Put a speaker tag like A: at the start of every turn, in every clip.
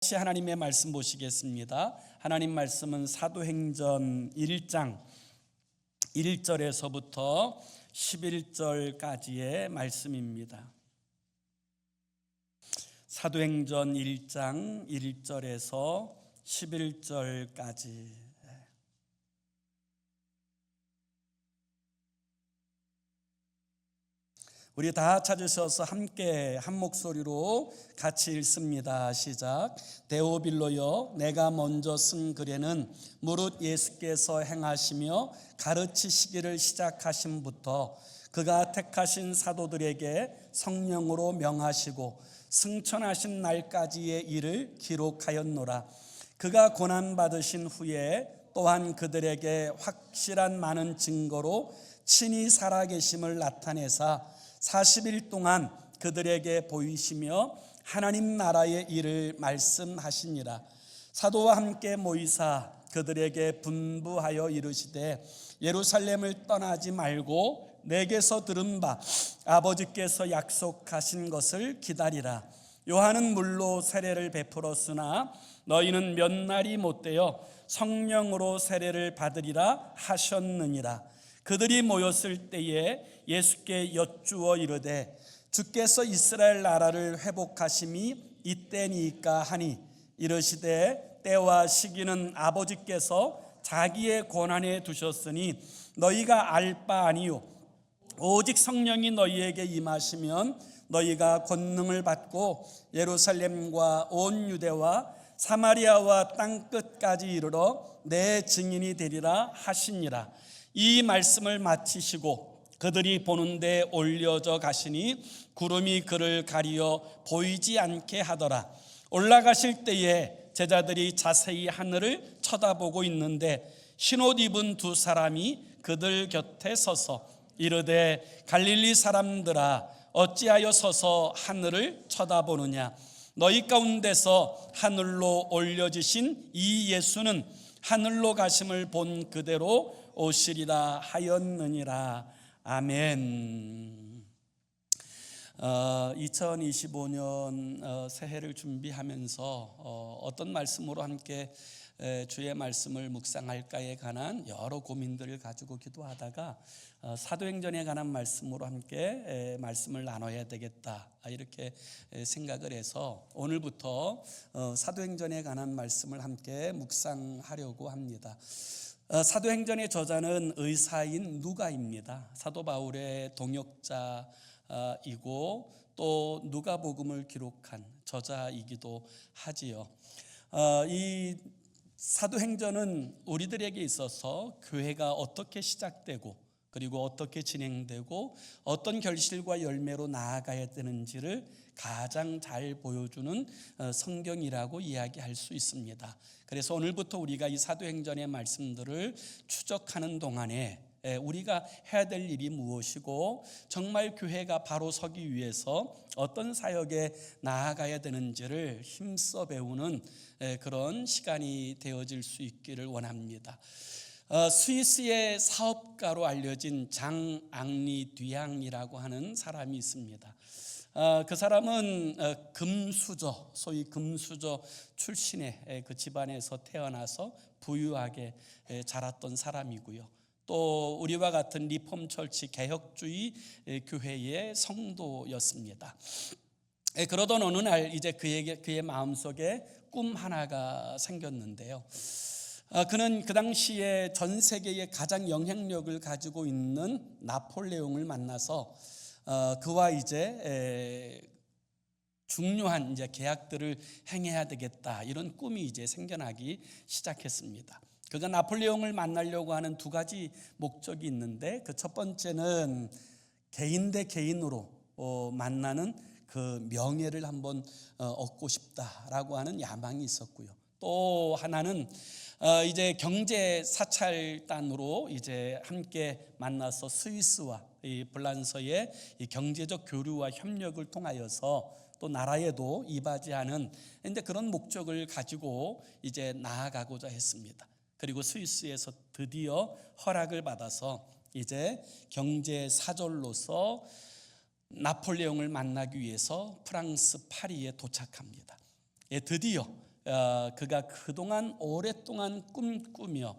A: 같이 하나님의 말씀 보시겠습니다. 하나님 말씀은 사도행전 1장 1절에서부터 11절까지의 말씀입니다. 사도행전 1장 1절에서 11절까지. 우리 다 찾으셔서 함께 한 목소리로 같이 읽습니다. 시작. 데오빌로여, 내가 먼저 쓴 글에는 무릇 예수께서 행하시며 가르치시기를 시작하심부터 그가 택하신 사도들에게 성령으로 명하시고 승천하신 날까지의 일을 기록하였노라. 그가 고난받으신 후에 또한 그들에게 확실한 많은 증거로 친히 살아계심을 나타내사 40일 동안 그들에게 보이시며 하나님 나라의 일을 말씀하시니라. 사도와 함께 모이사 그들에게 분부하여 이르시되 예루살렘을 떠나지 말고 내게서 들은 바 아버지께서 약속하신 것을 기다리라. 요한은 물로 세례를 베풀었으나 너희는 몇 날이 못되어 성령으로 세례를 받으리라 하셨느니라. 그들이 모였을 때에 예수께 여쭈어 이르되 주께서 이스라엘 나라를 회복하심이 이때니까 하니 이르시되 때와 시기는 아버지께서 자기의 권한에 두셨으니 너희가 알 바 아니요 오직 성령이 너희에게 임하시면 너희가 권능을 받고 예루살렘과 온 유대와 사마리아와 땅 끝까지 이르러 내 증인이 되리라 하시니라. 이 말씀을 마치시고 그들이 보는 데 올려져 가시니 구름이 그를 가리어 보이지 않게 하더라. 올라가실 때에 제자들이 자세히 하늘을 쳐다보고 있는데 흰옷 입은 두 사람이 그들 곁에 서서 이르되 갈릴리 사람들아 어찌하여 서서 하늘을 쳐다보느냐. 너희 가운데서 하늘로 올려지신 이 예수는 하늘로 가심을 본 그대로 오시리라 하였느니라. 아멘. 2025년 새해를 준비하면서 어떤 말씀으로 함께 주의 말씀을 묵상할까에 관한 여러 고민들을 가지고 기도하다가 사도행전에 관한 말씀으로 함께 말씀을 나눠야 되겠다 이렇게 생각을 해서 오늘부터 사도행전에 관한 말씀을 함께 묵상하려고 합니다. 사도행전의 저자는 의사인 누가입니다. 사도 바울의 동역자이고 또 누가복음을 기록한 저자이기도 하지요. 이 사도행전은 우리들에게 있어서 교회가 어떻게 시작되고 그리고 어떻게 진행되고 어떤 결실과 열매로 나아가야 되는지를 가장 잘 보여주는 성경이라고 이야기할 수 있습니다. 그래서 오늘부터 우리가 이 사도행전의 말씀들을 추적하는 동안에 우리가 해야 될 일이 무엇이고 정말 교회가 바로 서기 위해서 어떤 사역에 나아가야 되는지를 힘써 배우는 그런 시간이 되어질 수 있기를 원합니다. 스위스의 사업가로 알려진 장 앙리 뒤앙이라고 하는 사람이 있습니다. 그 사람은 금수저, 소위 금수저 출신의 그 집안에서 태어나서 부유하게 자랐던 사람이고요. 또 우리와 같은 리폼 철치 개혁주의 교회의 성도였습니다. 그러던 어느 날 이제 그의 마음속에 꿈 하나가 생겼는데요. 그는 그 당시에 전 세계에 가장 영향력을 가지고 있는 나폴레옹을 만나서 그와 이제 중요한 이제 계약들을 행해야 되겠다 이런 꿈이 이제 생겨나기 시작했습니다. 그가 나폴레옹을 만나려고 하는 두 가지 목적이 있는데 그 첫 번째는 개인 대 개인으로 만나는 그 명예를 한번 얻고 싶다라고 하는 야망이 있었고요. 또 하나는 이제 경제 사찰단으로 이제 함께 만나서 스위스와 이 불란서의 이 경제적 교류와 협력을 통하여서 또 나라에도 이바지하는 근데 그런 목적을 가지고 이제 나아가고자 했습니다. 그리고 스위스에서 드디어 허락을 받아서 이제 경제 사절로서 나폴레옹을 만나기 위해서 프랑스 파리에 도착합니다. 드디어 그가 그동안 오랫동안 꿈꾸며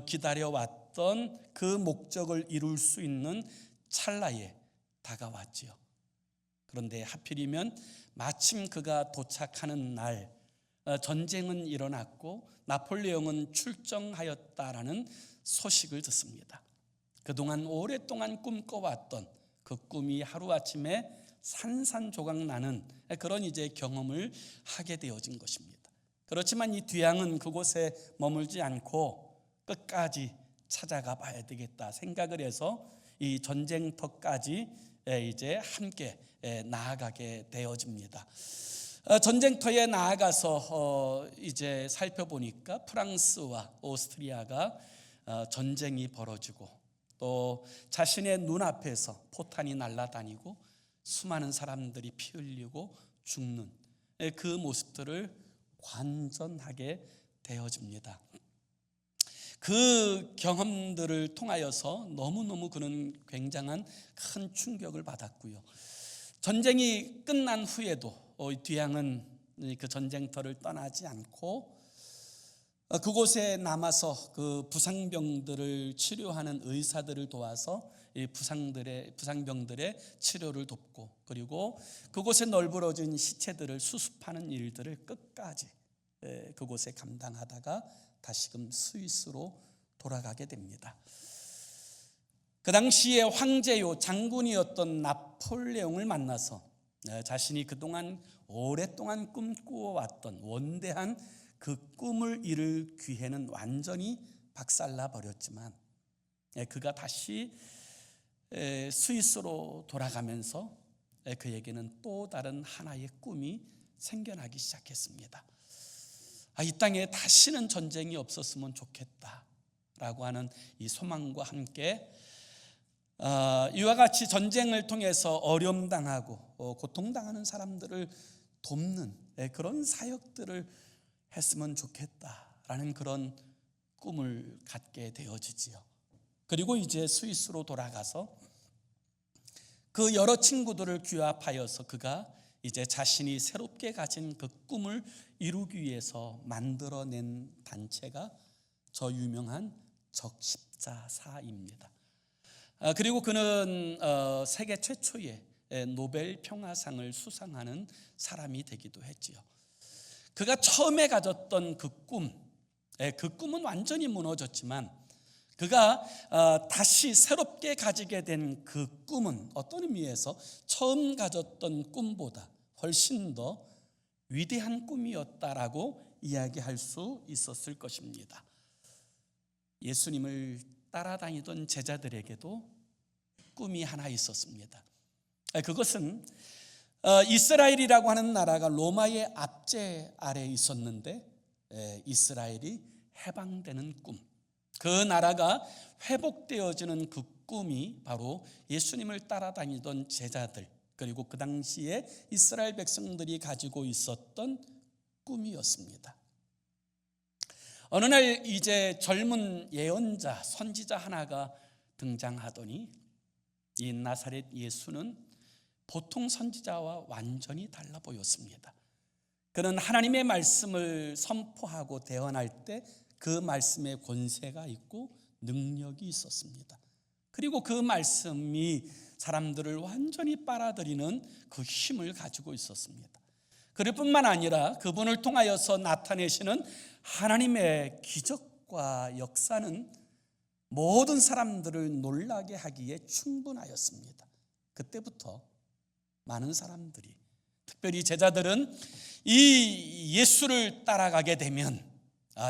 A: 기다려왔던 그 목적을 이룰 수 있는 찰나에 다가왔지요. 그런데 하필이면 마침 그가 도착하는 날 전쟁은 일어났고 나폴레옹은 출정하였다라는 소식을 듣습니다. 그동안 오랫동안 꿈꿔왔던 그 꿈이 하루아침에 산산조각 나는 그런 이제 경험을 하게 되어진 것입니다. 그렇지만 이 뒤양은 그곳에 머물지 않고 끝까지 찾아가 봐야 되겠다 생각을 해서 이 전쟁터까지 이제 함께 나아가게 되어집니다. 전쟁터에 나아가서 이제 살펴보니까 프랑스와 오스트리아가 전쟁이 벌어지고 또 자신의 눈앞에서 포탄이 날아다니고 수많은 사람들이 피 흘리고 죽는 그 모습들을 관전하게 되어집니다. 그 경험들을 통하여서 너무너무 그는 굉장한 큰 충격을 받았고요. 전쟁이 끝난 후에도 뒤양은 그 전쟁터를 떠나지 않고 그곳에 남아서 그 부상병들을 치료하는 의사들을 도와서 부상병들의 치료를 돕고 그리고 그곳에 널브러진 시체들을 수습하는 일들을 끝까지 그곳에 감당하다가 다시금 스위스로 돌아가게 됩니다. 그 당시에 황제요 장군이었던 나폴레옹을 만나서 자신이 그동안 오랫동안 꿈꾸어왔던 원대한 그 꿈을 이룰 기회는 완전히 박살나 버렸지만 그가 다시 스위스로 돌아가면서 그에게는 또 다른 하나의 꿈이 생겨나기 시작했습니다. 이 땅에 다시는 전쟁이 없었으면 좋겠다라고 하는 이 소망과 함께 이와 같이 전쟁을 통해서 어려움당하고 고통당하는 사람들을 돕는 그런 사역들을 했으면 좋겠다라는 그런 꿈을 갖게 되어지지요. 그리고 이제 스위스로 돌아가서 그 여러 친구들을 규합하여서 그가 이제 자신이 새롭게 가진 그 꿈을 이루기 위해서 만들어낸 단체가 저 유명한 적십자사입니다. 그리고 그는 세계 최초의 노벨 평화상을 수상하는 사람이 되기도 했지요. 그가 처음에 가졌던 그 꿈은 완전히 무너졌지만 그가 다시 새롭게 가지게 된 그 꿈은 어떤 의미에서 처음 가졌던 꿈보다 훨씬 더 위대한 꿈이었다라고 이야기할 수 있었을 것입니다. 예수님을 따라다니던 제자들에게도 꿈이 하나 있었습니다. 그것은 이스라엘이라고 하는 나라가 로마의 압제 아래에 있었는데 이스라엘이 해방되는 꿈, 그 나라가 회복되어지는 그 꿈이 바로 예수님을 따라다니던 제자들 그리고 그 당시에 이스라엘 백성들이 가지고 있었던 꿈이었습니다. 어느 날 이제 젊은 예언자, 선지자 하나가 등장하더니 이 나사렛 예수는 보통 선지자와 완전히 달라 보였습니다. 그는 하나님의 말씀을 선포하고 대언할 때 그 말씀에 권세가 있고 능력이 있었습니다. 그리고 그 말씀이 사람들을 완전히 빨아들이는 그 힘을 가지고 있었습니다. 그럴 뿐만 아니라 그분을 통하여서 나타내시는 하나님의 기적과 역사는 모든 사람들을 놀라게 하기에 충분하였습니다. 그때부터 많은 사람들이, 특별히 제자들은 이 예수를 따라가게 되면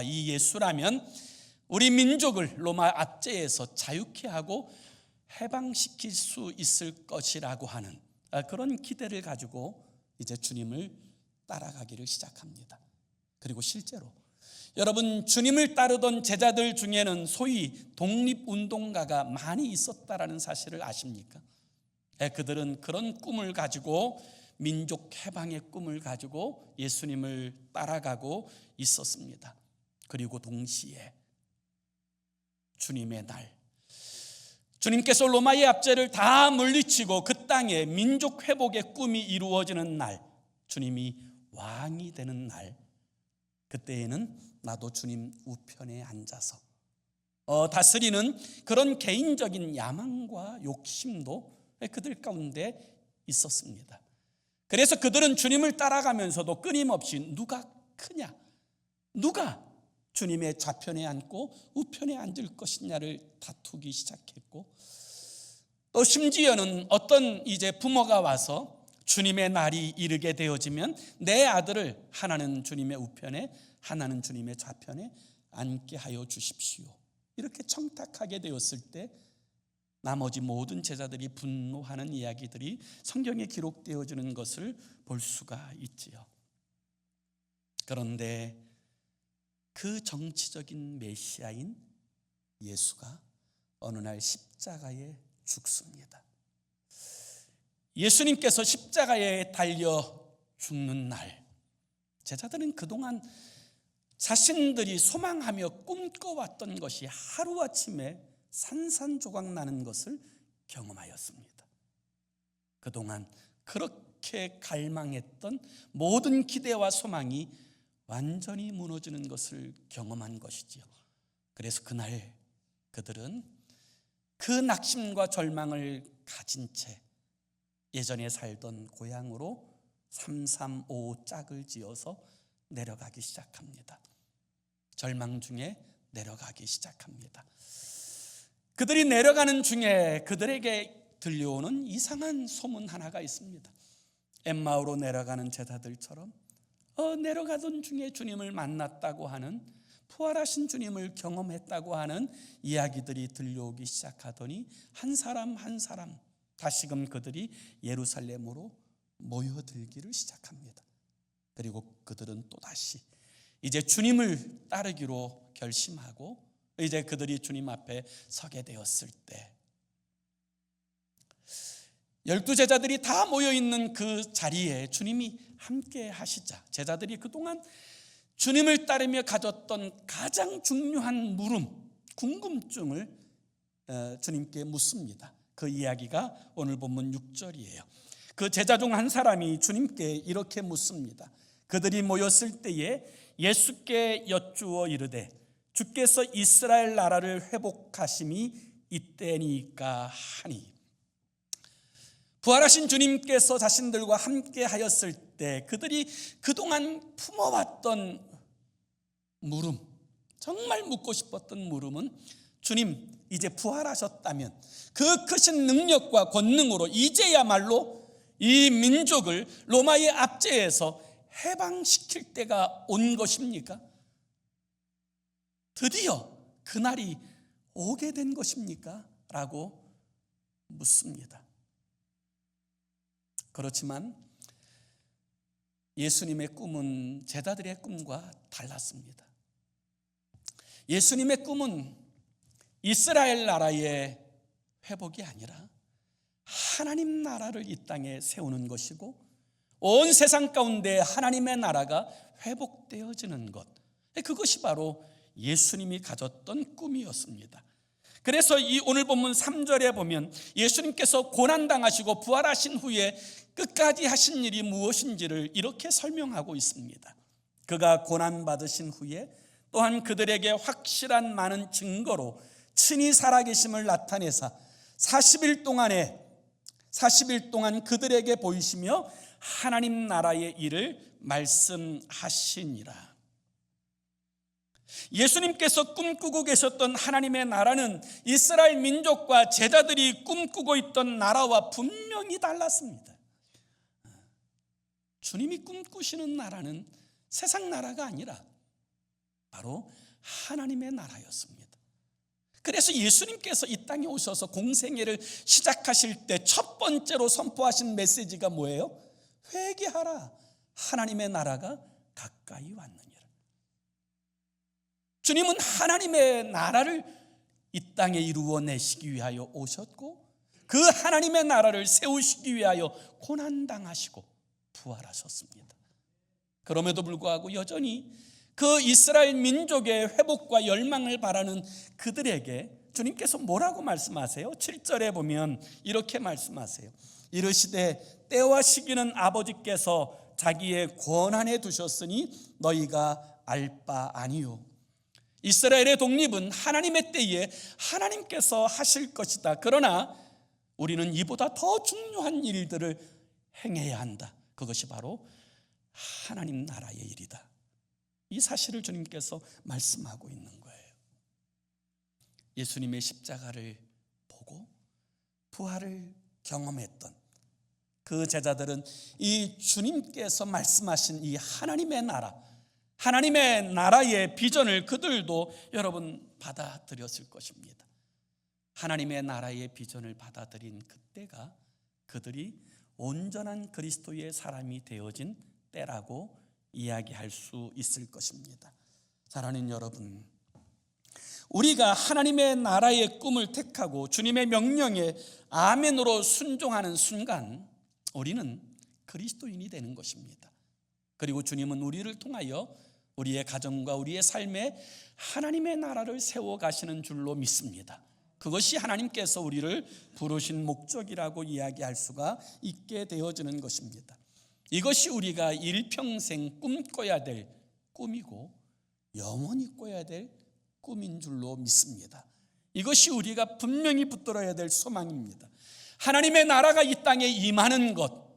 A: 이 예수라면 우리 민족을 로마 압제에서 자유케 하고 해방시킬 수 있을 것이라고 하는 그런 기대를 가지고 이제 주님을 따라가기를 시작합니다. 그리고 실제로 여러분, 주님을 따르던 제자들 중에는 소위 독립운동가가 많이 있었다라는 사실을 아십니까? 그들은 그런 꿈을 가지고 민족 해방의 꿈을 가지고 예수님을 따라가고 있었습니다. 그리고 동시에 주님의 날, 주님께서 로마의 압제를 다 물리치고 그 땅에 민족 회복의 꿈이 이루어지는 날, 주님이 왕이 되는 날, 그때에는 나도 주님 우편에 앉아서 다스리는 그런 개인적인 야망과 욕심도 그들 가운데 있었습니다. 그래서 그들은 주님을 따라가면서도 끊임없이 누가 크냐, 누가 주님의 좌편에 앉고 우편에 앉을 것이냐를 다투기 시작했고, 또 심지어는 어떤 이제 부모가 와서 주님의 날이 이르게 되어지면 내 아들을 하나는 주님의 우편에 하나는 주님의 좌편에 앉게 하여 주십시오, 이렇게 청탁하게 되었을 때 나머지 모든 제자들이 분노하는 이야기들이 성경에 기록되어지는 것을 볼 수가 있지요. 그런데 그 정치적인 메시아인 예수가 어느 날 십자가에 죽습니다. 예수님께서 십자가에 달려 죽는 날, 제자들은 그동안 자신들이 소망하며 꿈꿔왔던 것이 하루아침에 산산조각 나는 것을 경험하였습니다. 그동안 그렇게 갈망했던 모든 기대와 소망이 완전히 무너지는 것을 경험한 것이지요. 그래서 그날 그들은 그 낙심과 절망을 가진 채 예전에 살던 고향으로 335 짝을 지어서 내려가기 시작합니다. 절망 중에 내려가기 시작합니다. 그들이 내려가는 중에 그들에게 들려오는 이상한 소문 하나가 있습니다. 엠마오로 내려가는 제자들처럼 내려가던 중에 주님을 만났다고 하는, 부활하신 주님을 경험했다고 하는 이야기들이 들려오기 시작하더니 한 사람 한 사람 다시금 그들이 예루살렘으로 모여들기를 시작합니다. 그리고 그들은 또다시 이제 주님을 따르기로 결심하고 이제 그들이 주님 앞에 서게 되었을 때 12제자들이 다 모여있는 그 자리에 주님이 함께 하시자 제자들이 그동안 주님을 따르며 가졌던 가장 중요한 물음, 궁금증을 주님께 묻습니다. 그 이야기가 오늘 본문 6절이에요. 그 제자 중 한 사람이 주님께 이렇게 묻습니다. 그들이 모였을 때에 예수께 여쭈어 이르되 주께서 이스라엘 나라를 회복하심이 이때니까 하니. 부활하신 주님께서 자신들과 함께 하였을 때 그들이 그동안 품어왔던 물음, 정말 묻고 싶었던 물음은 주님 이제 부활하셨다면 그 크신 능력과 권능으로 이제야말로 이 민족을 로마의 압제에서 해방시킬 때가 온 것입니까? 드디어 그날이 오게 된 것입니까? 라고 묻습니다. 그렇지만 예수님의 꿈은 제자들의 꿈과 달랐습니다. 예수님의 꿈은 이스라엘 나라의 회복이 아니라 하나님 나라를 이 땅에 세우는 것이고 온 세상 가운데 하나님의 나라가 회복되어지는 것, 그것이 바로 예수님이 가졌던 꿈이었습니다. 그래서 이 오늘 본문 3절에 보면 예수님께서 고난당하시고 부활하신 후에 끝까지 하신 일이 무엇인지를 이렇게 설명하고 있습니다. 그가 고난받으신 후에 또한 그들에게 확실한 많은 증거로 친히 살아계심을 나타내사 40일 동안 그들에게 보이시며 하나님 나라의 일을 말씀하시니라. 예수님께서 꿈꾸고 계셨던 하나님의 나라는 이스라엘 민족과 제자들이 꿈꾸고 있던 나라와 분명히 달랐습니다. 주님이 꿈꾸시는 나라는 세상 나라가 아니라 바로 하나님의 나라였습니다. 그래서 예수님께서 이 땅에 오셔서 공생애를 시작하실 때 첫 번째로 선포하신 메시지가 뭐예요? 회개하라, 하나님의 나라가 가까이 왔느니라. 주님은 하나님의 나라를 이 땅에 이루어내시기 위하여 오셨고 그 하나님의 나라를 세우시기 위하여 고난당하시고 부활하셨습니다. 그럼에도 불구하고 여전히 그 이스라엘 민족의 회복과 열망을 바라는 그들에게 주님께서 뭐라고 말씀하세요? 7절에 보면 이렇게 말씀하세요. 이르시되 때와 시기는 아버지께서 자기의 권한에 두셨으니 너희가 알 바 아니요. 이스라엘의 독립은 하나님의 때에 하나님께서 하실 것이다. 그러나 우리는 이보다 더 중요한 일들을 행해야 한다. 그것이 바로 하나님 나라의 일이다. 이 사실을 주님께서 말씀하고 있는 거예요. 예수님의 십자가를 보고 부활을 경험했던 그 제자들은 이 주님께서 말씀하신 이 하나님의 나라의 비전을 그들도 여러분 받아들였을 것입니다. 하나님의 나라의 비전을 받아들인 그때가 그들이 온전한 그리스도의 사람이 되어진 때라고 이야기할 수 있을 것입니다. 사랑하는 여러분, 우리가 하나님의 나라의 꿈을 택하고 주님의 명령에 아멘으로 순종하는 순간 우리는 그리스도인이 되는 것입니다. 그리고 주님은 우리를 통하여 우리의 가정과 우리의 삶에 하나님의 나라를 세워가시는 줄로 믿습니다. 그것이 하나님께서 우리를 부르신 목적이라고 이야기할 수가 있게 되어지는 것입니다. 이것이 우리가 일평생 꿈꿔야 될 꿈이고 영원히 꿔야 될 꿈인 줄로 믿습니다. 이것이 우리가 분명히 붙들어야 될 소망입니다. 하나님의 나라가 이 땅에 임하는 것,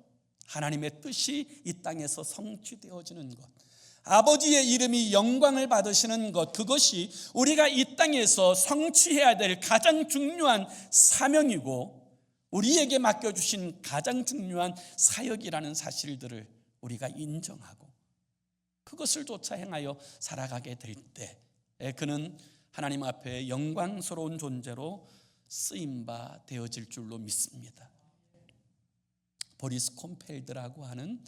A: 하나님의 뜻이 이 땅에서 성취되어지는 것, 아버지의 이름이 영광을 받으시는 것, 그것이 우리가 이 땅에서 성취해야 될 가장 중요한 사명이고 우리에게 맡겨주신 가장 중요한 사역이라는 사실들을 우리가 인정하고 그것을 쫓아 행하여 살아가게 될 때 그는 하나님 앞에 영광스러운 존재로 쓰임바 되어질 줄로 믿습니다. 보리스 콤펠드라고 하는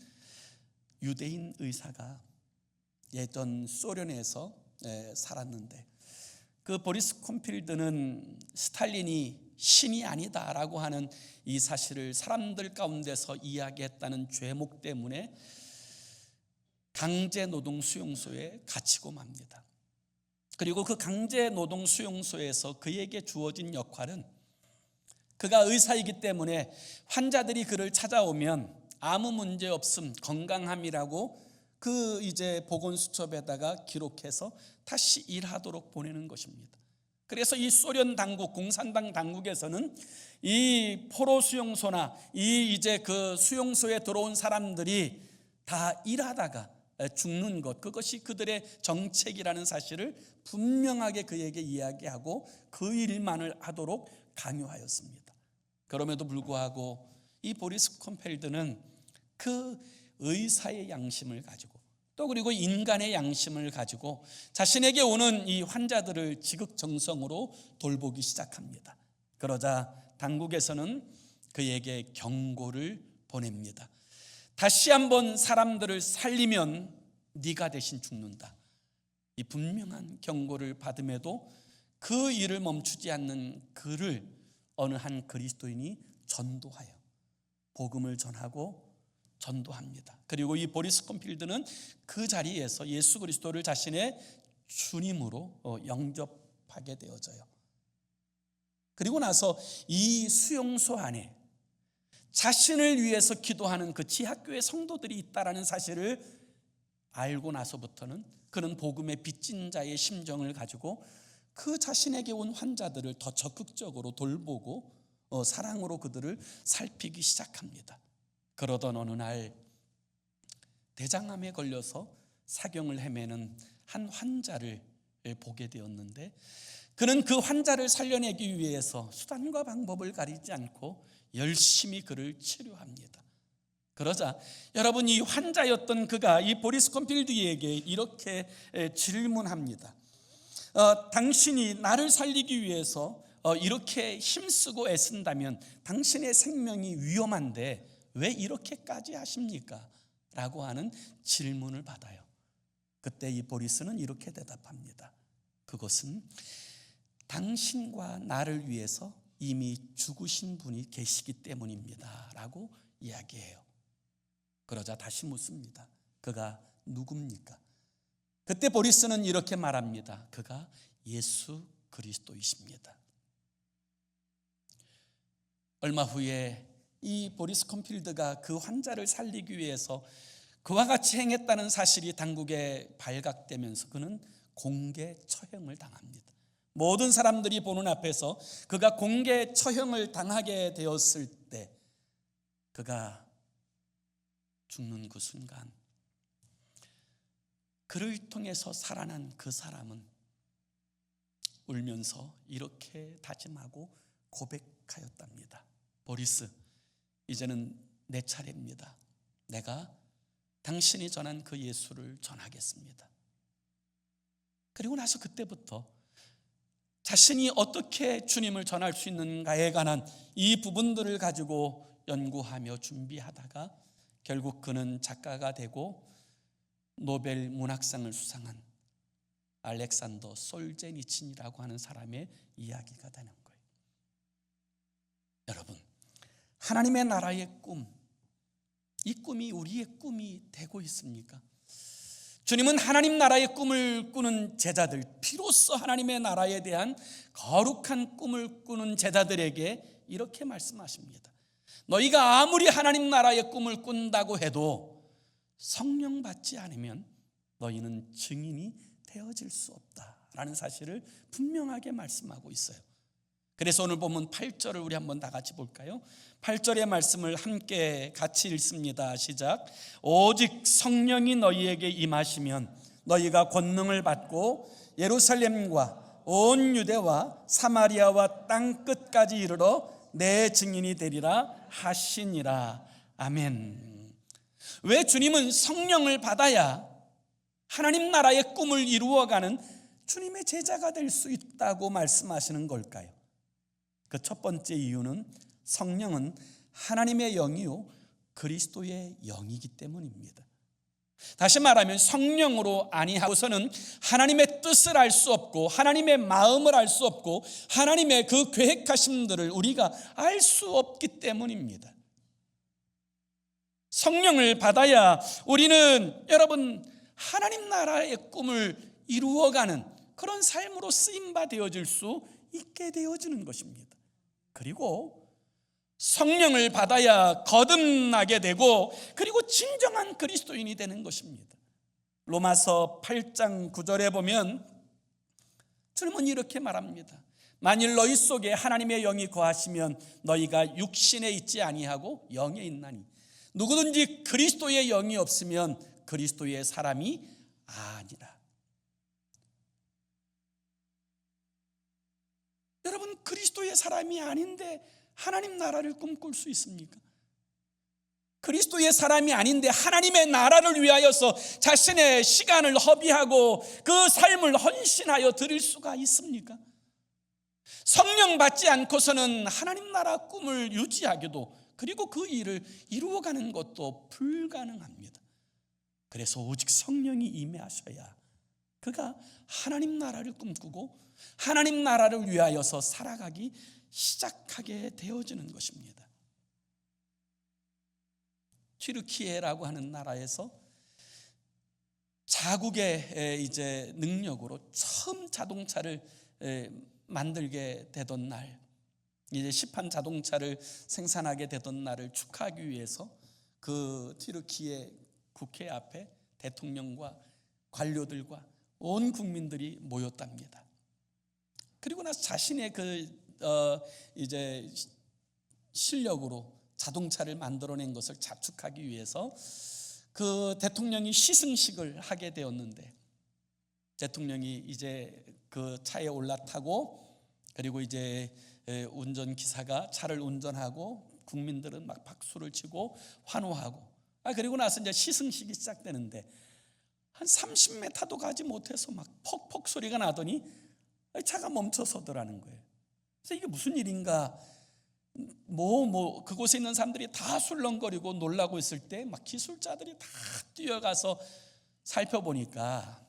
A: 유대인 의사가 예전 소련에서 살았는데 그 보리스 콤펠드는 스탈린이 신이 아니다라고 하는 이 사실을 사람들 가운데서 이야기했다는 죄목 때문에 강제노동 수용소에 갇히고 맙니다. 그리고 그 강제노동 수용소에서 그에게 주어진 역할은 그가 의사이기 때문에 환자들이 그를 찾아오면 아무 문제 없음, 건강함이라고 그 이제 보건수첩에다가 기록해서 다시 일하도록 보내는 것입니다. 그래서 이 소련 당국, 공산당 당국에서는 이 포로 수용소나 이 이제 그 수용소에 들어온 사람들이 다 일하다가 죽는 것, 그것이 그들의 정책이라는 사실을 분명하게 그에게 이야기하고 그 일만을 하도록 강요하였습니다. 그럼에도 불구하고 이 보리스 콤펠드는 그 의사의 양심을 가지고 또 그리고 인간의 양심을 가지고 자신에게 오는 이 환자들을 지극정성으로 돌보기 시작합니다. 그러자 당국에서는 그에게 경고를 보냅니다. 다시 한번 사람들을 살리면 네가 대신 죽는다. 이 분명한 경고를 받음에도 그 일을 멈추지 않는 그를 어느 한 그리스도인이 전도하여 복음을 전하고 전도합니다. 그리고 이 보리스 콤필드는 그 자리에서 예수 그리스도를 자신의 주님으로 영접하게 되어져요. 그리고 나서 이 수용소 안에 자신을 위해서 기도하는 그 지하교회 성도들이 있다라는 사실을 알고 나서부터는 그는 복음의 빚진 자의 심정을 가지고 그 자신에게 온 환자들을 더 적극적으로 돌보고 사랑으로 그들을 살피기 시작합니다. 그러던 어느 날 대장암에 걸려서 사경을 헤매는 한 환자를 보게 되었는데 그는 그 환자를 살려내기 위해서 수단과 방법을 가리지 않고 열심히 그를 치료합니다. 그러자 여러분, 이 환자였던 그가 이 보리스 콤필드에게 이렇게 질문합니다. 당신이 나를 살리기 위해서 이렇게 힘쓰고 애쓴다면 당신의 생명이 위험한데 왜 이렇게까지 하십니까? 라고 하는 질문을 받아요. 그때 이 보리스는 이렇게 대답합니다. 그것은 당신과 나를 위해서 이미 죽으신 분이 계시기 때문입니다 라고 이야기해요. 그러자 다시 묻습니다. 그가 누굽니까? 그때 보리스는 이렇게 말합니다. 그가 예수 그리스도이십니다. 얼마 후에 이 보리스 콤필드가 그 환자를 살리기 위해서 그와 같이 행했다는 사실이 당국에 발각되면서 그는 공개 처형을 당합니다. 모든 사람들이 보는 앞에서 그가 공개 처형을 당하게 되었을 때 그가 죽는 그 순간 그를 통해서 살아난 그 사람은 울면서 이렇게 다짐하고 고백하였답니다. 보리스, 이제는 내 차례입니다. 내가 당신이 전한 그 예수를 전하겠습니다. 그리고 나서 그때부터 자신이 어떻게 주님을 전할 수 있는가에 관한 이 부분들을 가지고 연구하며 준비하다가 결국 그는 작가가 되고 노벨 문학상을 수상한 알렉산더 솔제니친이라고 하는 사람의 이야기가 되는 거예요. 여러분, 하나님의 나라의 꿈, 이 꿈이 우리의 꿈이 되고 있습니까? 주님은 하나님 나라의 꿈을 꾸는 제자들, 비로소 하나님의 나라에 대한 거룩한 꿈을 꾸는 제자들에게 이렇게 말씀하십니다. 너희가 아무리 하나님 나라의 꿈을 꾼다고 해도 성령 받지 않으면 너희는 증인이 되어질 수 없다라는 사실을 분명하게 말씀하고 있어요. 그래서 오늘 본문 8절을 우리 한번 다 같이 볼까요? 8절의 말씀을 함께 같이 읽습니다. 시작. 오직 성령이 너희에게 임하시면 너희가 권능을 받고 예루살렘과 온 유대와 사마리아와 땅 끝까지 이르러 내 증인이 되리라 하시니라. 아멘. 왜 주님은 성령을 받아야 하나님 나라의 꿈을 이루어가는 주님의 제자가 될 수 있다고 말씀하시는 걸까요? 그 첫 번째 이유는 성령은 하나님의 영이요 그리스도의 영이기 때문입니다. 다시 말하면 성령으로 아니하고서는 하나님의 뜻을 알 수 없고 하나님의 마음을 알 수 없고 하나님의 그 계획하심들을 우리가 알 수 없기 때문입니다. 성령을 받아야 우리는 여러분 하나님 나라의 꿈을 이루어가는 그런 삶으로 쓰임바 되어질 수 있게 되어지는 것입니다. 그리고 성령을 받아야 거듭나게 되고 그리고 진정한 그리스도인이 되는 것입니다. 로마서 8장 9절에 보면 주님은 이렇게 말합니다. 만일 너희 속에 하나님의 영이 거하시면 너희가 육신에 있지 아니하고 영에 있나니 누구든지 그리스도의 영이 없으면 그리스도의 사람이 아니라. 여러분, 그리스도의 사람이 아닌데 하나님 나라를 꿈꿀 수 있습니까? 그리스도의 사람이 아닌데 하나님의 나라를 위하여서 자신의 시간을 허비하고 그 삶을 헌신하여 드릴 수가 있습니까? 성령 받지 않고서는 하나님 나라 꿈을 유지하기도 그리고 그 일을 이루어가는 것도 불가능합니다. 그래서 오직 성령이 임하셔야 그가 하나님 나라를 꿈꾸고 하나님 나라를 위하여서 살아가기 시작하게 되어지는 것입니다. 튀르키예라고 하는 나라에서 자국의 이제 능력으로 처음 자동차를 만들게 되던 날, 이제 시판 자동차를 생산하게 되던 날을 축하하기 위해서 그 튀르키예 국회 앞에 대통령과 관료들과 온 국민들이 모였답니다. 그리고 나서 자신의 이제 실력으로 자동차를 만들어낸 것을 자축하기 위해서 그 대통령이 시승식을 하게 되었는데 대통령이 이제 그 차에 올라타고 그리고 이제 운전기사가 차를 운전하고 국민들은 막 박수를 치고 환호하고 그리고 나서 이제 시승식이 시작되는데 한 30m도 가지 못해서 막 퍽퍽 소리가 나더니 차가 멈춰서더라는 거예요. 그래서 이게 무슨 일인가? 그곳에 있는 사람들이 다 술렁거리고 놀라고 있을 때 막 기술자들이 다 뛰어가서 살펴보니까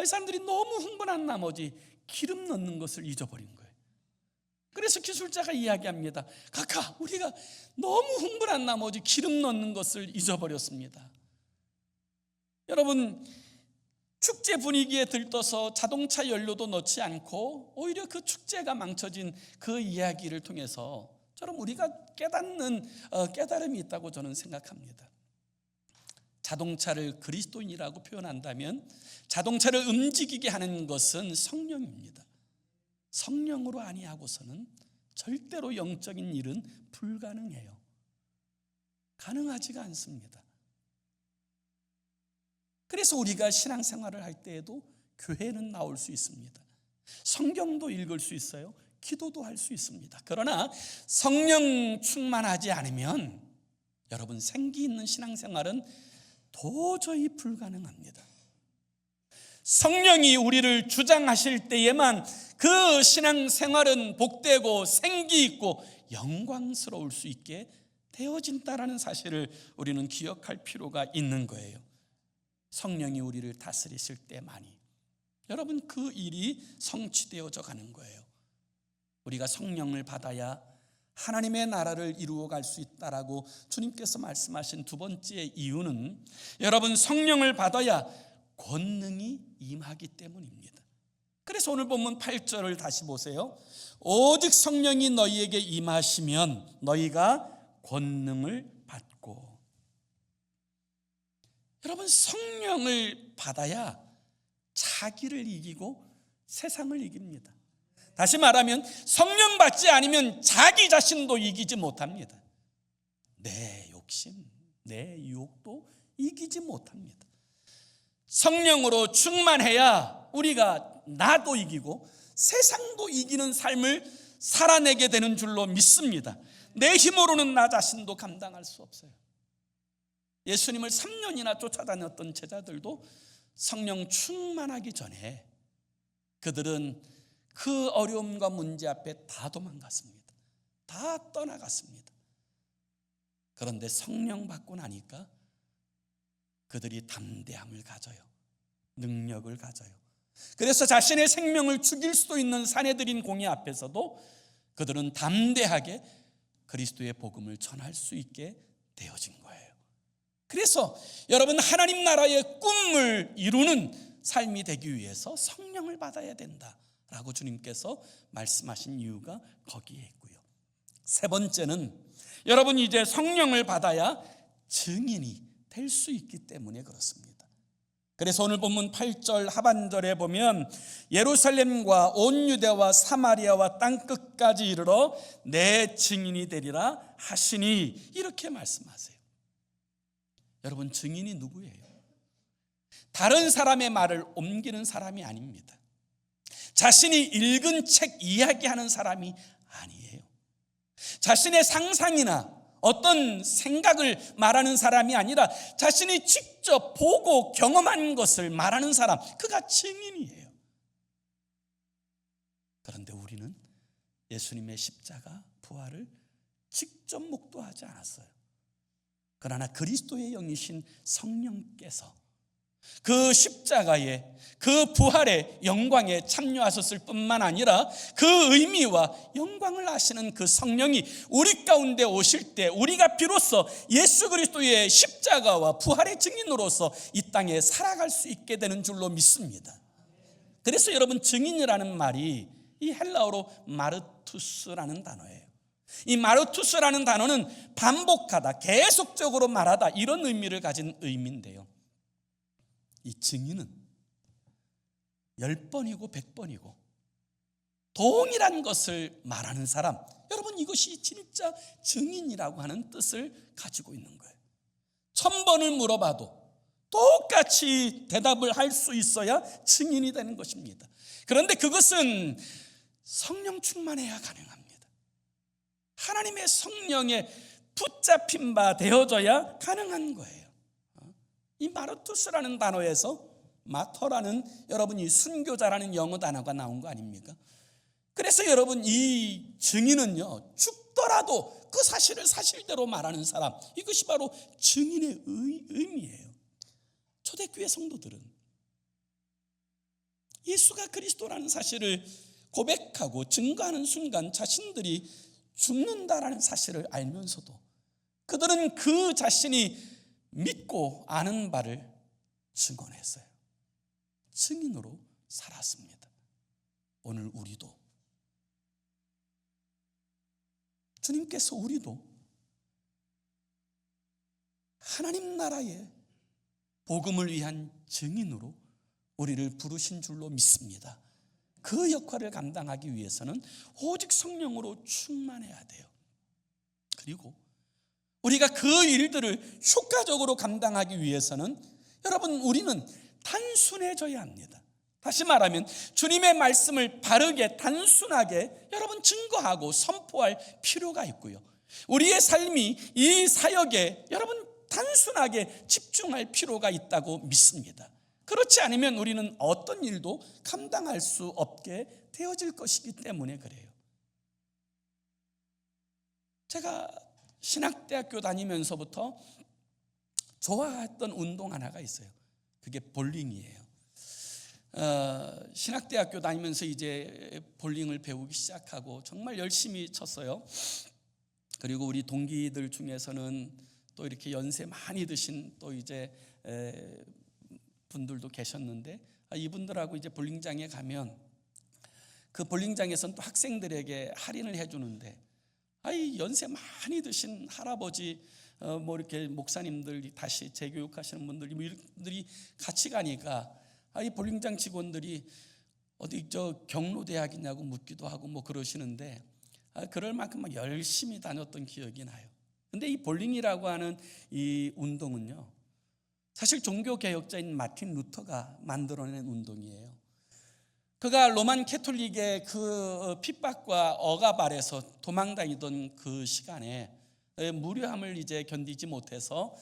A: 이 사람들이 너무 흥분한 나머지 기름 넣는 것을 잊어버린 거예요. 그래서 기술자가 이야기합니다. 카카, 우리가 너무 흥분한 나머지 기름 넣는 것을 잊어버렸습니다. 여러분, 축제 분위기에 들떠서 자동차 연료도 넣지 않고 오히려 그 축제가 망쳐진 그 이야기를 통해서 저는 우리가 깨닫는 깨달음이 있다고 저는 생각합니다. 자동차를 그리스도인이라고 표현한다면 자동차를 움직이게 하는 것은 성령입니다. 성령으로 아니하고서는 절대로 영적인 일은 불가능해요. 가능하지가 않습니다. 그래서 우리가 신앙생활을 할 때에도 교회는 나올 수 있습니다. 성경도 읽을 수 있어요. 기도도 할 수 있습니다. 그러나 성령 충만하지 않으면 여러분 생기 있는 신앙생활은 도저히 불가능합니다. 성령이 우리를 주장하실 때에만 그 신앙생활은 복되고 생기 있고 영광스러울 수 있게 되어진다라는 사실을 우리는 기억할 필요가 있는 거예요. 성령이 우리를 다스리실 때만이 여러분 그 일이 성취되어져 가는 거예요. 우리가 성령을 받아야 하나님의 나라를 이루어갈 수 있다라고 주님께서 말씀하신 두 번째 이유는 여러분 성령을 받아야 권능이 임하기 때문입니다. 그래서 오늘 본문 8절을 다시 보세요. 오직 성령이 너희에게 임하시면 너희가 권능을 받고. 여러분 성령을 받아야 자기를 이기고 세상을 이깁니다. 다시 말하면 성령 받지 않으면 자기 자신도 이기지 못합니다. 내 욕심, 내 유혹도 이기지 못합니다. 성령으로 충만해야 우리가 나도 이기고 세상도 이기는 삶을 살아내게 되는 줄로 믿습니다. 내 힘으로는 나 자신도 감당할 수 없어요. 예수님을 3년이나 쫓아다녔던 제자들도 성령 충만하기 전에 그들은 그 어려움과 문제 앞에 다 도망갔습니다. 다 떠나갔습니다. 그런데 성령 받고 나니까 그들이 담대함을 가져요. 능력을 가져요. 그래서 자신의 생명을 죽일 수도 있는 사내들인 공의 앞에서도 그들은 담대하게 그리스도의 복음을 전할 수 있게 되어진 거예요. 그래서 여러분 하나님 나라의 꿈을 이루는 삶이 되기 위해서 성령을 받아야 된다라고 주님께서 말씀하신 이유가 거기에 있고요. 세 번째는 여러분 이제 성령을 받아야 증인이 될 수 있기 때문에 그렇습니다. 그래서 오늘 본문 8절 하반절에 보면 예루살렘과 온 유대와 사마리아와 땅끝까지 이르러 내 증인이 되리라 하시니 이렇게 말씀하세요. 여러분 증인이 누구예요? 다른 사람의 말을 옮기는 사람이 아닙니다. 자신이 읽은 책 이야기하는 사람이 아니에요. 자신의 상상이나 어떤 생각을 말하는 사람이 아니라 자신이 직접 보고 경험한 것을 말하는 사람, 그가 증인이에요. 그런데 우리는 예수님의 십자가 부활을 직접 목도하지 않았어요. 그러나 그리스도의 영이신 성령께서 그 십자가에 그 부활의 영광에 참여하셨을 뿐만 아니라 그 의미와 영광을 아시는 그 성령이 우리 가운데 오실 때 우리가 비로소 예수 그리스도의 십자가와 부활의 증인으로서 이 땅에 살아갈 수 있게 되는 줄로 믿습니다. 그래서 여러분 증인이라는 말이 이 헬라어로 마르투스라는 단어예요. 이 마르투스라는 단어는 반복하다, 계속적으로 말하다 이런 의미를 가진 의미인데요. 이 증인은 10번이고 100번이고 동일한 것을 말하는 사람, 여러분 이것이 진짜 증인이라고 하는 뜻을 가지고 있는 거예요. 1000번을 물어봐도 똑같이 대답을 할 수 있어야 증인이 되는 것입니다. 그런데 그것은 성령 충만해야 가능합니다. 하나님의 성령에 붙잡힌 바 되어져야 가능한 거예요. 이 마르투스라는 단어에서 마터라는 여러분이 순교자라는 영어 단어가 나온 거 아닙니까? 그래서 여러분 이 증인은요 죽더라도 그 사실을 사실대로 말하는 사람, 이것이 바로 증인의 의미예요. 초대교회 성도들은 예수가 그리스도라는 사실을 고백하고 증거하는 순간 자신들이 죽는다라는 사실을 알면서도 그들은 그 자신이 믿고 아는 바를 증언했어요. 증인으로 살았습니다. 오늘 우리도 주님께서 우리도 하나님 나라의 복음을 위한 증인으로 우리를 부르신 줄로 믿습니다. 그 역할을 감당하기 위해서는 오직 성령으로 충만해야 돼요. 그리고 우리가 그 일들을 효과적으로 감당하기 위해서는 여러분, 우리는 단순해져야 합니다. 다시 말하면 주님의 말씀을 바르게 단순하게 여러분 증거하고 선포할 필요가 있고요, 우리의 삶이 이 사역에 여러분 단순하게 집중할 필요가 있다고 믿습니다. 그렇지 않으면 우리는 어떤 일도 감당할 수 없게 되어질 것이기 때문에 그래요. 제가 신학대학교 다니면서부터 좋아했던 운동 하나가 있어요. 그게 볼링이에요. 신학대학교 다니면서 이제 볼링을 배우기 시작하고 정말 열심히 쳤어요. 그리고 우리 동기들 중에서는 또 이렇게 연세 많이 드신 또 이제 분들도 계셨는데, 이분들하고 이제 볼링장에 가면 그 볼링장에서는 또 학생들에게 할인을 해주는데, 이 연세 많이 드신 할아버지 뭐 이렇게 목사님들, 다시 재교육하시는 분들이 같이 가니까 이 볼링장 직원들이 어디 저 경로대학이냐고 묻기도 하고 뭐 그러시는데, 그럴 만큼 막 열심히 다녔던 기억이 나요. 근데 이 볼링이라고 하는 이 운동은요, 사실 종교개혁자인 마틴 루터가 만들어낸 운동이에요. 그가 로만 캐톨릭의 그 핍박과 억압 아래서 도망다니던 그 시간에 무료함을 이제 견디지 못해서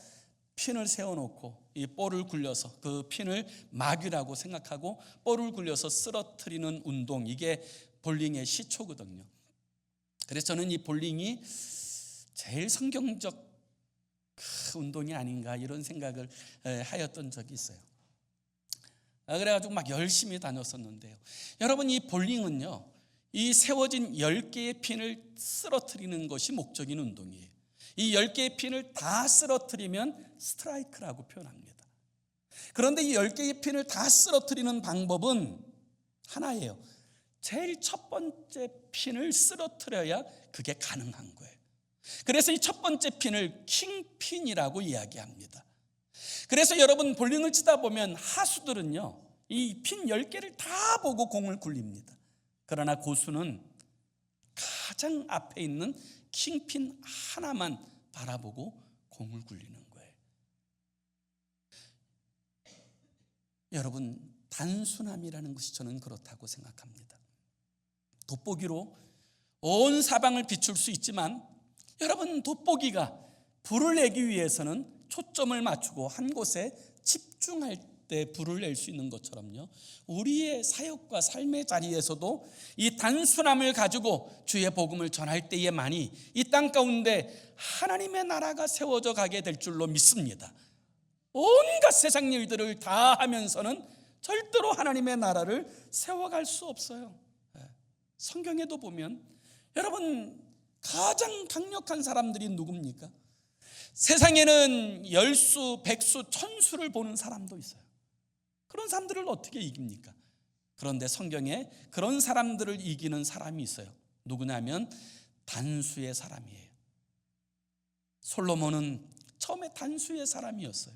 A: 핀을 세워놓고 이 볼을 굴려서, 그 핀을 마귀라고 생각하고 볼을 굴려서 쓰러뜨리는 운동, 이게 볼링의 시초거든요. 그래서 저는 이 볼링이 제일 성경적 운동이 아닌가 이런 생각을 하였던 적이 있어요. 그래가지고 막 열심히 다녔었는데요, 여러분, 이 볼링은요, 이 세워진 10개의 핀을 쓰러뜨리는 것이 목적인 운동이에요. 이 10개의 핀을 다 쓰러뜨리면 스트라이크라고 표현합니다. 그런데 이 10개의 핀을 다 쓰러뜨리는 방법은 하나예요. 제일 첫 번째 핀을 쓰러뜨려야 그게 가능한 거예요. 그래서 이 첫 번째 핀을 킹핀이라고 이야기합니다. 그래서 여러분, 볼링을 치다 보면 하수들은요, 이 핀 10개를 다 보고 공을 굴립니다. 그러나 고수는 가장 앞에 있는 킹핀 하나만 바라보고 공을 굴리는 거예요. 여러분, 단순함이라는 것이 저는 그렇다고 생각합니다. 돋보기로 온 사방을 비출 수 있지만, 여러분, 돋보기가 불을 내기 위해서는 초점을 맞추고 한 곳에 집중할 때 불을 낼 수 있는 것처럼요, 우리의 사역과 삶의 자리에서도 이 단순함을 가지고 주의 복음을 전할 때에만이 이 땅 가운데 하나님의 나라가 세워져 가게 될 줄로 믿습니다. 온갖 세상 일들을 다 하면서는 절대로 하나님의 나라를 세워갈 수 없어요. 성경에도 보면 여러분, 가장 강력한 사람들이 누굽니까? 세상에는 열수, 백수, 천수를 보는 사람도 있어요. 그런 사람들을 어떻게 이깁니까? 그런데 성경에 그런 사람들을 이기는 사람이 있어요. 누구냐면 단수의 사람이에요. 솔로몬은 처음에 단수의 사람이었어요.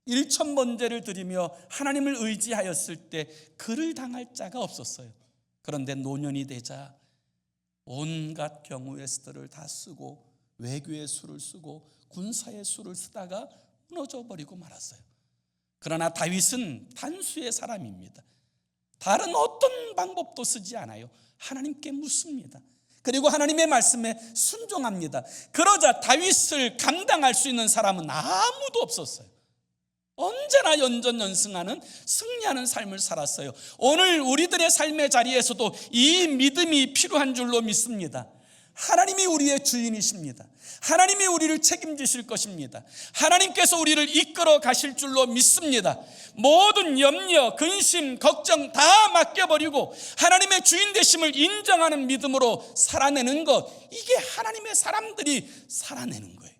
A: 1,000번제를 드리며 하나님을 의지하였을 때 그를 당할 자가 없었어요. 그런데 노년이 되자 온갖 경우의 수들을 다 쓰고 외교의 수를 쓰고 군사의 수를 쓰다가 무너져 버리고 말았어요. 그러나 다윗은 단수의 사람입니다. 다른 어떤 방법도 쓰지 않아요. 하나님께 묻습니다. 그리고 하나님의 말씀에 순종합니다. 그러자 다윗을 감당할 수 있는 사람은 아무도 없었어요. 언제나 연전연승하는, 승리하는 삶을 살았어요. 오늘 우리들의 삶의 자리에서도 이 믿음이 필요한 줄로 믿습니다. 하나님이 우리의 주인이십니다. 하나님이 우리를 책임지실 것입니다. 하나님께서 우리를 이끌어 가실 줄로 믿습니다. 모든 염려, 근심, 걱정 다 맡겨버리고 하나님의 주인 되심을 인정하는 믿음으로 살아내는 것, 이게 하나님의 사람들이 살아내는 거예요.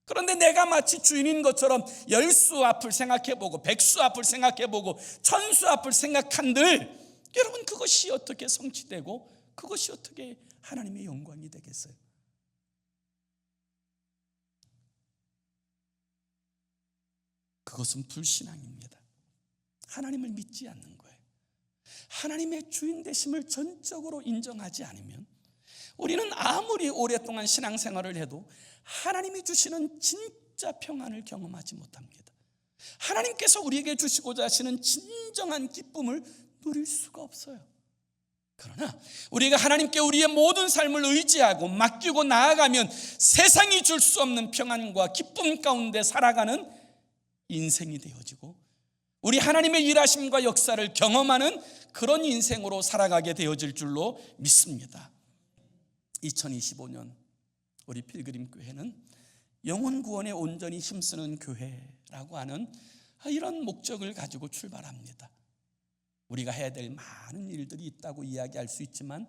A: 그런데 내가 마치 주인인 것처럼 열수 앞을 생각해보고 백수 앞을 생각해보고 천수 앞을 생각한들, 여러분, 그것이 어떻게 성취되고 그것이 어떻게 하나님의 영광이 되겠어요? 그것은 불신앙입니다. 하나님을 믿지 않는 거예요. 하나님의 주인 되심을 전적으로 인정하지 않으면 우리는 아무리 오랫동안 신앙생활을 해도 하나님이 주시는 진짜 평안을 경험하지 못합니다. 하나님께서 우리에게 주시고자 하시는 진정한 기쁨을 누릴 수가 없어요. 그러나 우리가 하나님께 우리의 모든 삶을 의지하고 맡기고 나아가면 세상이 줄 수 없는 평안과 기쁨 가운데 살아가는 인생이 되어지고 우리 하나님의 일하심과 역사를 경험하는 그런 인생으로 살아가게 되어질 줄로 믿습니다. 2025년 우리 필그림 교회는 영혼 구원에 온전히 힘쓰는 교회라고 하는 이런 목적을 가지고 출발합니다. 우리가 해야 될 많은 일들이 있다고 이야기할 수 있지만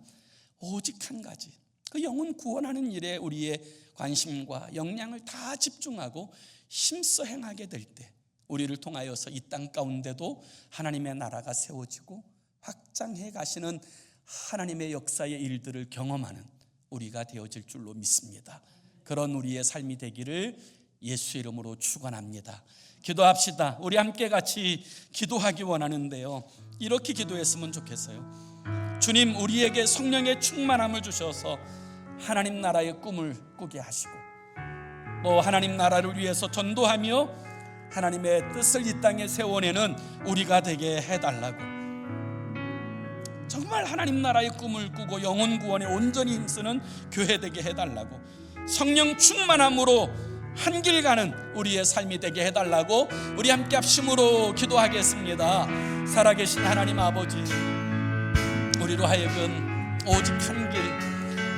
A: 오직 한 가지, 그 영혼 구원하는 일에 우리의 관심과 역량을 다 집중하고 힘써 행하게 될 때 우리를 통하여서 이 땅 가운데도 하나님의 나라가 세워지고 확장해 가시는 하나님의 역사의 일들을 경험하는 우리가 되어질 줄로 믿습니다. 그런 우리의 삶이 되기를 예수 이름으로 축원합니다. 기도합시다. 우리 함께 같이 기도하기 원하는데요, 이렇게 기도했으면 좋겠어요. 주님, 우리에게 성령의 충만함을 주셔서 하나님 나라의 꿈을 꾸게 하시고 또 하나님 나라를 위해서 전도하며 하나님의 뜻을 이 땅에 세워내는 우리가 되게 해달라고, 정말 하나님 나라의 꿈을 꾸고 영혼 구원에 온전히 힘쓰는 교회 되게 해달라고, 성령 충만함으로 한 길 가는 우리의 삶이 되게 해달라고 우리 함께 합심으로 기도하겠습니다. 살아계신 하나님 아버지, 우리로 하여금 오직 한 길,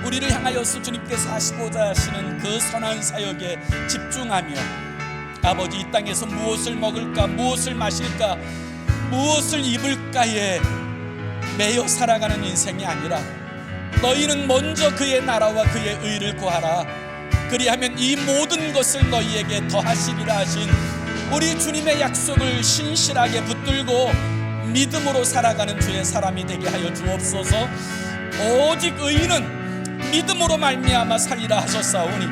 A: 우리를 향하여서 주님께서 하시고자 하시는 그 선한 사역에 집중하며 아버지, 이 땅에서 무엇을 먹을까, 무엇을 마실까, 무엇을 입을까에 매여 살아가는 인생이 아니라 너희는 먼저 그의 나라와 그의 의를 구하라. 그리하면 이 모든 것을 너희에게 더하시리라 하신 우리 주님의 약속을 신실하게 붙들고 믿음으로 살아가는 주의 사람이 되게 하여 주옵소서. 오직 의인은 믿음으로 말미암아 살리라 하셨사오니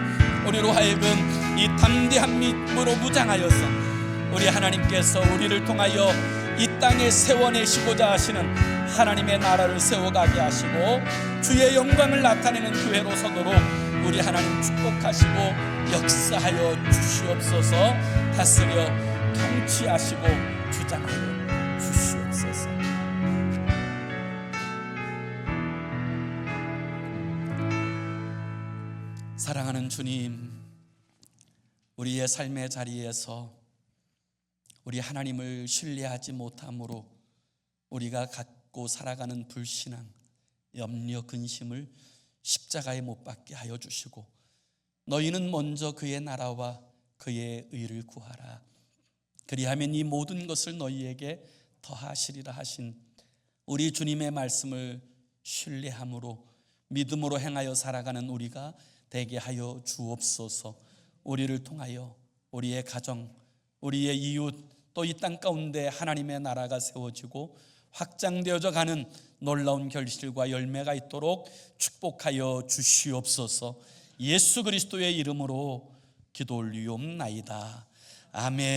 A: 우리로 하여금 이 담대한 믿음으로 무장하여서 우리 하나님께서 우리를 통하여 이 땅에 세워내시고자 하시는 하나님의 나라를 세워가게 하시고 주의 영광을 나타내는 교회로 서도록 우리 하나님 축복하시고 역사하여 주시옵소서. 다스려 통치하시고 주장하여 주시옵소서. 사랑하는 주님, 우리의 삶의 자리에서 우리 하나님을 신뢰하지 못함으로 우리가 갖고 살아가는 불신앙, 염려, 근심을 십자가에 못 박게 하여 주시고 너희는 먼저 그의 나라와 그의 의를 구하라. 그리하면 이 모든 것을 너희에게 더하시리라 하신 우리 주님의 말씀을 신뢰함으로 믿음으로 행하여 살아가는 우리가 되게 하여 주옵소서. 우리를 통하여 우리의 가정, 우리의 이웃, 또 이 땅 가운데 하나님의 나라가 세워지고 확장되어져 가는 놀라운 결실과 열매가 있도록 축복하여 주시옵소서. 예수 그리스도의 이름으로 기도 올리옵나이다. 아멘.